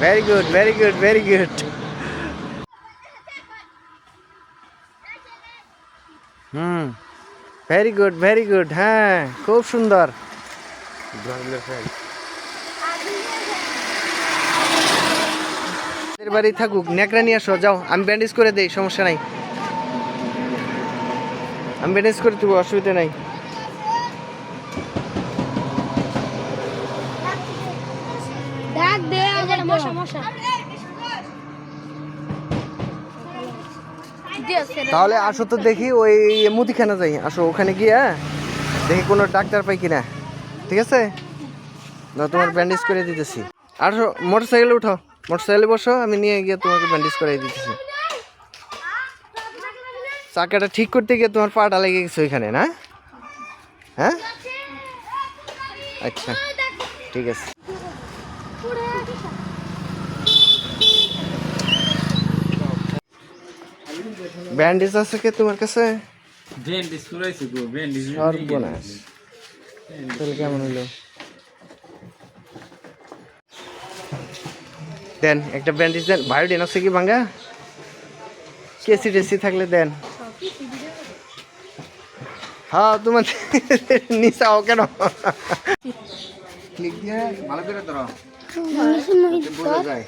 Very good, very good, very good. Very good, very good. হ্যাঁ, খুব সুন্দর। বাড়ি থাকুক, নেকড়া নিয়ে আসো, যাও। আমি ব্যান্ডেজ করে দেই, সমস্যা নাই। আমি ব্যান্ডেজ করে দেবো, অসুবিধা নাই। তাহলে আসো তো দেখি, ওই মুদিখানা যাই, আসো ওখানে গিয়ে দেখি কোনো ডাক্তার পাই কিনা। ঠিক আছে, না তোমার ব্যান্ডেজ করে দিতেছি। আসো, মোটর সাইকেলে উঠো, মোটর সাইকেলে বসো, আমি নিয়ে গিয়ে তোমাকে ব্যান্ডেজ করে দিতেছি। চাকাটা ঠিক করতে গিয়ে তোমার পাটা লেগে গেছে ওইখানে, না? হ্যাঁ, আচ্ছা, ঠিক আছে। ব্যান্ডেজ আছে কি তোমার কাছে? সর্বনাশ, তাহলে কেমন হলো? দেন একটা ব্যান্ডেজ দেন। বায়োডিন আছে কি ভাঙ্গা? কেসি টেসি থাকলে দেন। হ্যাঁ, তোমার নিচাও কেন? ক্লিক দিয়ে ভালো করে ধরো, বোঝা যায়।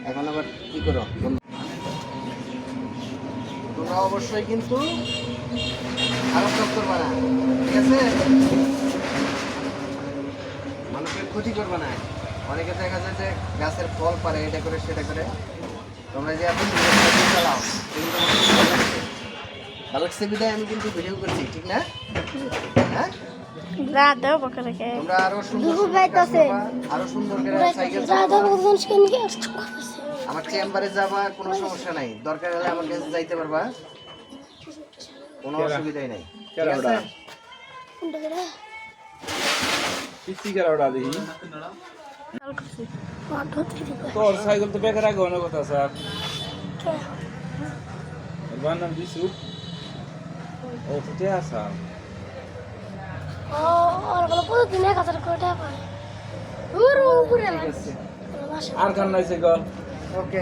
এখন আবার কি করো তোমরা? অবশ্যই কিন্তু খারাপ কাজ করবা না, ঠিক আছে? মানুষের ক্ষতি করবা না। অনেকে দেখা যায় যে গাছের ফল পারে, এটা করে সেটা করে। তোমরা যে এখন চালাও, কিন্তু ভালো লাগছে বিদায় আমি কিন্তু ভিডিও করছি, ঠিক না? হ্যাঁ, তোমরা আরো সুন্দর আরো সুন্দর করে সাইকেল আমার চেম্বারে যাবা, কোনো সমস্যা নাই। দরকার হলে আমার কাছে যাইতে পারবা, কোনো অসুবিধাই নাই, ঠিক আছে? তোর সাইকেল তো বেকার আগে অনেক কথা স্যার বানাম দিছু ও তো তে আসা আর গান নাইছে গো ওকে।